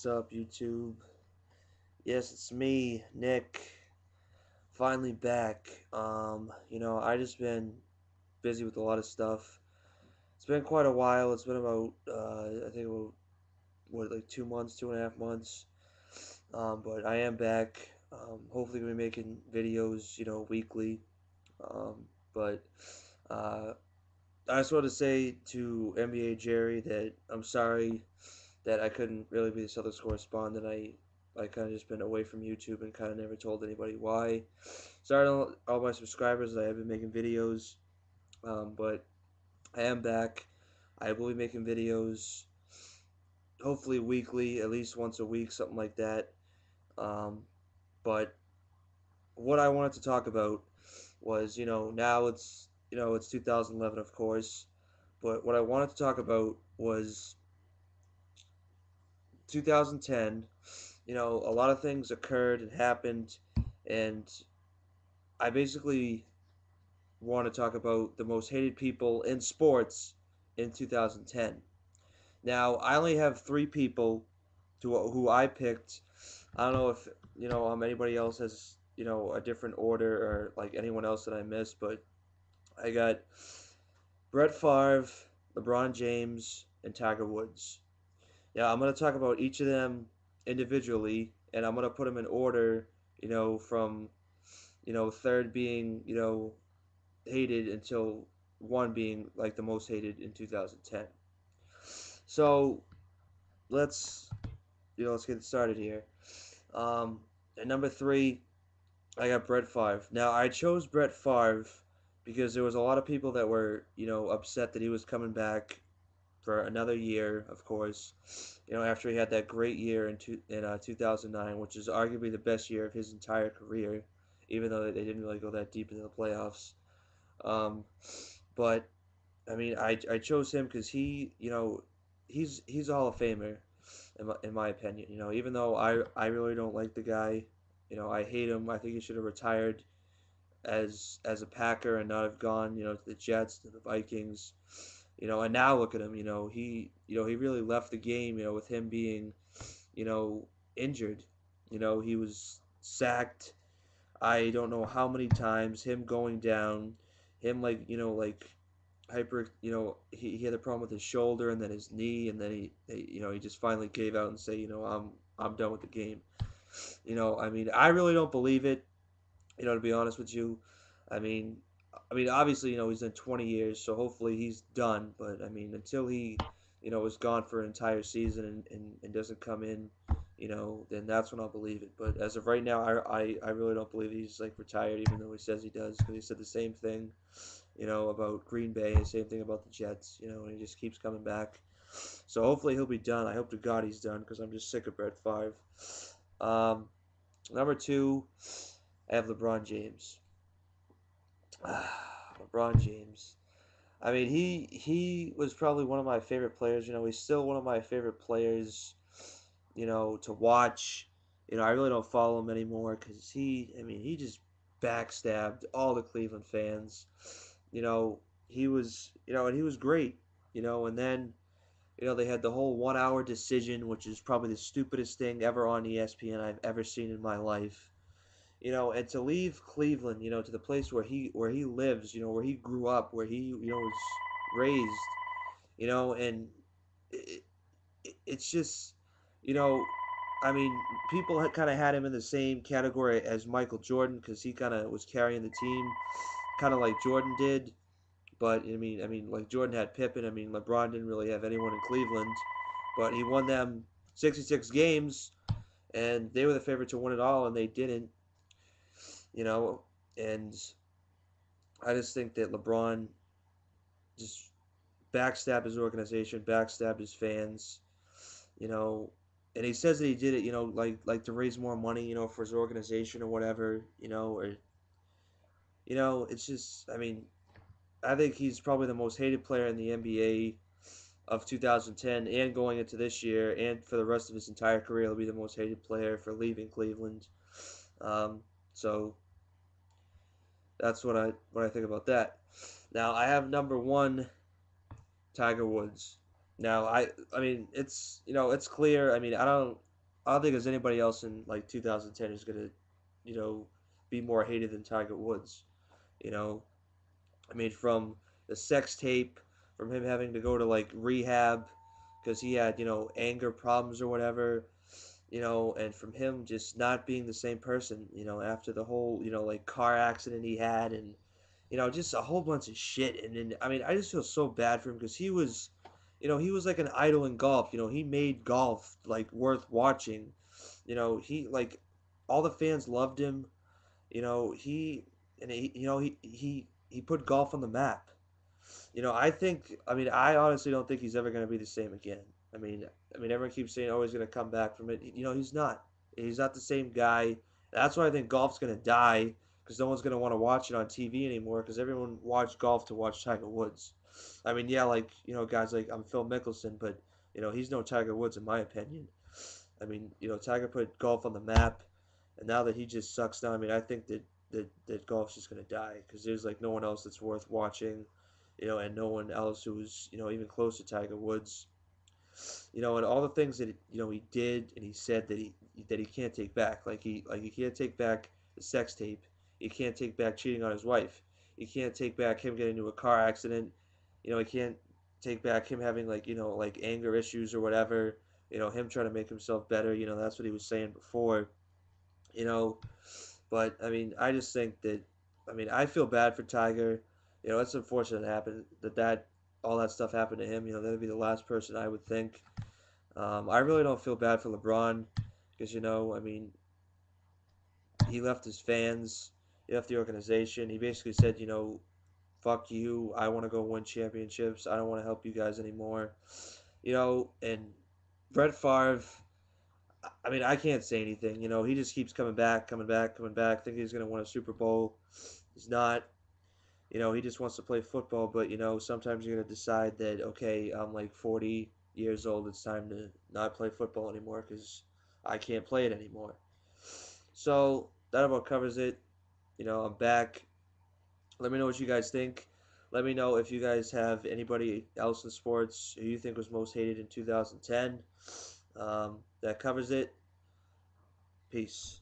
What's up, YouTube? Yes, it's me, Nick. Finally back. I just been busy with a lot of stuff. It's been quite a while. It's been about, I think about what, like 2 months, 2.5 months. But I am back. Hopefully, gonna be making videos, weekly. But uh, I just want to say to NBA Jerry that I'm sorry that I couldn't really be the Celtics correspondent. I kind of just been away from YouTube and kind of never told anybody why. Sorry to all my subscribers that I have been making videos, but I am back. I will be making videos, hopefully weekly, at least once a week, something like that. Um, but what I wanted to talk about was, now it's 2011, of course, but what I wanted to talk about was 2010. A lot of things occurred and happened, and I basically want to talk about the most hated people in sports in 2010. Now, I only have three people who I picked. I don't know if anybody else has a different order or like anyone else that I missed, but I got Brett Favre, LeBron James, and Tiger Woods. Yeah, I'm gonna talk about each of them individually, and I'm gonna put them in order. From third being hated until one being like the most hated in 2010. So let's let's get started here. Um, at number three, I got Brett Favre. Now I chose Brett Favre because there was a lot of people that were upset that he was coming back for another year, of course. After he had that great year in 2009, which is arguably the best year of his entire career, even though they didn't really go that deep into the playoffs. Um, but I mean, I chose him because he's a Hall of Famer, in my opinion. Even though I really don't like the guy, I hate him. I think he should have retired as a Packer and not have gone, to the Jets, to the Vikings. And now look at him. He really left the game. With him being, you know, injured. He was sacked. I don't know how many times. Him going down. Him like hyper. He had a problem with his shoulder and then his knee, and then he just finally gave out and say, I'm done with the game. I mean, I really don't believe it. To be honest with you, I mean, obviously, he's done 20 years, so hopefully he's done. But I mean, until he, is gone for an entire season and doesn't come in, then that's when I'll believe it. But as of right now, I really don't believe he's like retired, even though he says he does, because he said the same thing, about Green Bay, the same thing about the Jets, and he just keeps coming back. So hopefully he'll be done. I hope to God he's done, because I'm just sick of Brett Favre. Um, Number two, I have LeBron James. LeBron James. I mean, he was probably one of my favorite players. He's still one of my favorite players. To watch. I really don't follow him anymore because he just backstabbed all the Cleveland fans. You know, and he was great. And then they had the whole 1 hour decision, which is probably the stupidest thing ever on ESPN I've ever seen in my life. And to leave Cleveland, to the place where he lives, where he grew up, where he was raised, and it, it's just, you know, I mean, people had kind of had him in the same category as Michael Jordan because he kind of was carrying the team, kind of like Jordan did. But like Jordan had Pippen. LeBron didn't really have anyone in Cleveland, but he won them 66 games, and they were the favorite to win it all, and they didn't. You know, and I just think that LeBron just backstabbed his organization, backstabbed his fans, you know, and he says that he did it, like to raise more money, for his organization or whatever, or it's just, I think he's probably the most hated player in the NBA of 2010 and going into this year and for the rest of his entire career, he'll be the most hated player for leaving Cleveland. So that's what I think about that. Now I have number one, Tiger Woods. Now I mean it's it's clear. I mean I don't. I don't think there's anybody else in like 2010 who's gonna, you know, be more hated than Tiger Woods. You know, I mean, from the sex tape, from him having to go to like rehab because he had, anger problems or whatever, and from him just not being the same person, after the whole, like car accident he had and, just a whole bunch of shit. And then, I mean, I just feel so bad for him because he was like an idol in golf. He made golf like worth watching. He like all the fans loved him. He and he put golf on the map. I mean, I honestly don't think he's ever going to be the same again. I mean, everyone keeps saying, "Oh, he's going to come back from it." He's not. He's not the same guy. That's why I think golf's going to die because no one's going to want to watch it on TV anymore because everyone watched golf to watch Tiger Woods. I mean, yeah, like guys like I'm Phil Mickelson, but he's no Tiger Woods in my opinion. I mean, Tiger put golf on the map, and now that he just sucks now, I mean, I think that golf's just gonna die because there's like no one else that's worth watching, and no one else who's even close to Tiger Woods, and all the things that he did and he said that he can't take back, like he can't take back the sex tape, he can't take back cheating on his wife, he can't take back him getting into a car accident, he can't take back him having like like anger issues or whatever, him trying to make himself better, that's what he was saying before, you know. But I mean, I just think that I mean, I feel bad for Tiger. It's unfortunate it happened that all that stuff happened to him. That would be the last person I would think. I really don't feel bad for LeBron because I mean, he left his fans, he left the organization. He basically said, fuck you. I want to go win championships. I don't want to help you guys anymore. And Brett Favre, I mean, I can't say anything. He just keeps coming back, coming back, coming back. Thinking he's gonna win a Super Bowl. He's not. He just wants to play football. But sometimes you're gonna decide that okay, I'm like 40 years old. It's time to not play football anymore because I can't play it anymore. So that about covers it. I'm back. Let me know what you guys think. Let me know if you guys have anybody else in sports who you think was most hated in 2010. That covers it. Peace.